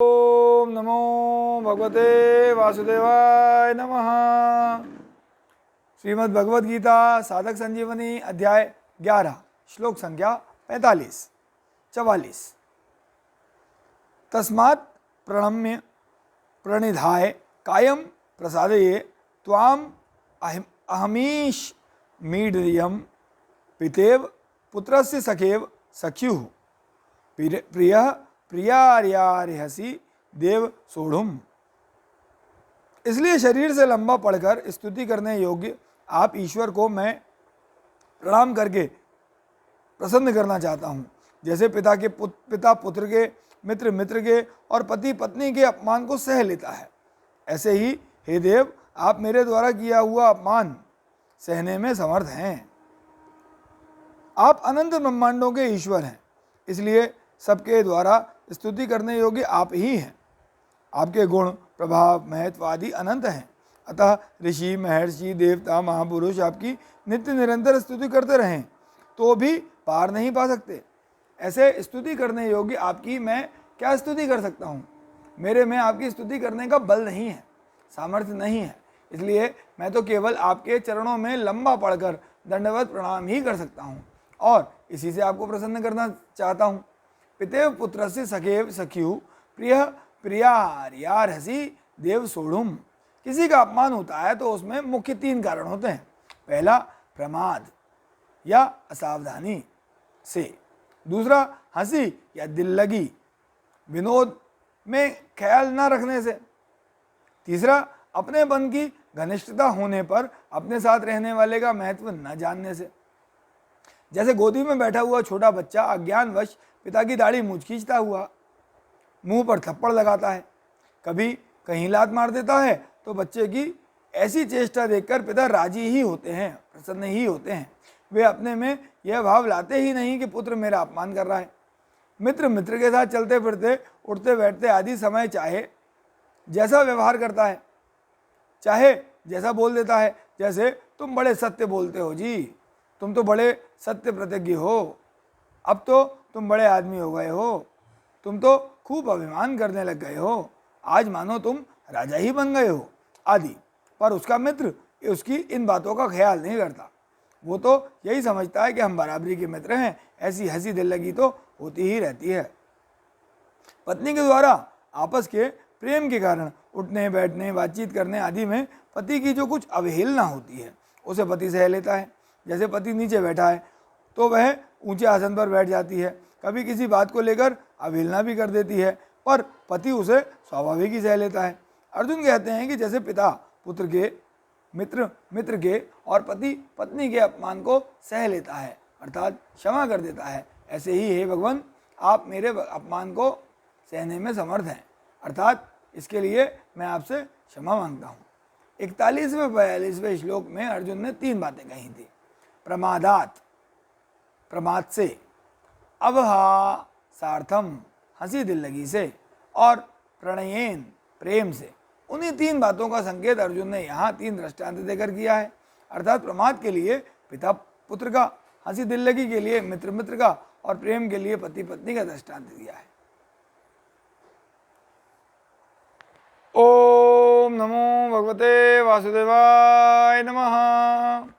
ओम नमो भगवते वासुदेवाय नमः। श्रीमद् भगवद गीता साधक संजीवनी अध्याय 11 श्लोक संख्या 44। तस्मात् प्रणम्य प्रणिधाय कायं प्रसादये त्वाम अहमीश मीड्रियम पितेव पुत्रस्य सखेव सख्युः प्रियः प्रियार्यार्हसि देव सोढ़ुम। इसलिए शरीर से लंबा पढ़कर स्तुति करने योग्य आप ईश्वर को मैं प्रणाम करके प्रसन्न करना चाहता हूँ। जैसे पिता पुत्र के, मित्र मित्र के और पति पत्नी के अपमान को सह लेता है, ऐसे ही हे देव आप मेरे द्वारा किया हुआ अपमान सहने में समर्थ हैं। आप अनंत ब्रह्मांडों के ईश्वर हैं, इसलिए सबके द्वारा स्तुति करने योग्य आप ही हैं। आपके गुण प्रभाव महत्व आदि अनंत हैं, अतः ऋषि महर्षि देवता महापुरुष आपकी नित्य निरंतर स्तुति करते रहें तो भी पार नहीं पा सकते। ऐसे स्तुति करने योग्य आपकी मैं क्या स्तुति कर सकता हूँ। मेरे में आपकी स्तुति करने का बल नहीं है, सामर्थ्य नहीं है, इसलिए मैं तो केवल आपके चरणों में लंबा पढ़कर दंडवत प्रणाम ही कर सकता हूँ और इसी से आपको प्रसन्न करना चाहता हूँ। पितेव पुत्रस्य सखेव सख्युः प्रियः प्रियार्यार्हसि देव सोढ़ुम। किसी का अपमान होता है तो उसमें मुख्य 3 कारण होते हैं। पहला प्रमाद या असावधानी से, दूसरा हंसी या दिल लगी विनोद में ख्याल न रखने से, तीसरा अपने मन की घनिष्ठता होने पर अपने साथ रहने वाले का महत्व न जानने से। जैसे गोदी में बैठा हुआ छोटा बच्चा अज्ञानवश पिता की दाढ़ी मूंछ खींचता हुआ मुंह पर थप्पड़ लगाता है, कभी कहीं लात मार देता है तो बच्चे की ऐसी चेष्टा देखकर पिता राजी ही होते हैं, प्रसन्न ही होते हैं। वे अपने में यह भाव लाते ही नहीं कि पुत्र मेरा अपमान कर रहा है। मित्र मित्र के साथ चलते फिरते उठते बैठते आदि समय चाहे जैसा व्यवहार करता है, चाहे जैसा बोल देता है, जैसे तुम बड़े सत्य बोलते हो जी, तुम तो बड़े सत्य प्रतिज्ञ हो, अब तो तुम बड़े आदमी हो गए हो, तुम तो खूब अभिमान करने लग गए हो, आज मानो तुम राजा ही बन गए हो आदि। पर उसका मित्र उसकी इन बातों का ख्याल नहीं करता, वो तो यही समझता है कि हम बराबरी के मित्र हैं। ऐसी हंसी दिल लगी तो होती ही रहती है। पत्नी के द्वारा आपस के प्रेम के कारण उठने बैठने बातचीत करने आदि में पति की जो कुछ अवहेलना होती है उसे पति सह लेता है। जैसे पति नीचे बैठा है तो वह ऊंचे आसन पर बैठ जाती है, कभी किसी बात को लेकर अवहेलना भी कर देती है, पर पति उसे स्वाभाविक ही सह लेता है। अर्जुन कहते हैं कि जैसे पिता पुत्र के, मित्र मित्र के और पति पत्नी के अपमान को सह लेता है अर्थात क्षमा कर देता है, ऐसे ही हे भगवान आप मेरे अपमान को सहने में समर्थ हैं, अर्थात इसके लिए मैं आपसे क्षमा मांगता हूँ। 41वें 42वें श्लोक में अर्जुन ने 3 बातें कही थी। प्रमादात प्रमाद से, अवहासार्थम हंसी दिल लगी से और प्रणयेन प्रेम से। उन्हीं 3 बातों का संकेत अर्जुन ने यहाँ 3 दृष्टांत देकर किया है, अर्थात प्रमाद के लिए पिता पुत्र का, हंसी दिल लगी के लिए मित्र मित्र का और प्रेम के लिए पति पत्नी का दृष्टांत दिया है। ओम नमो भगवते वासुदेवाय नमः।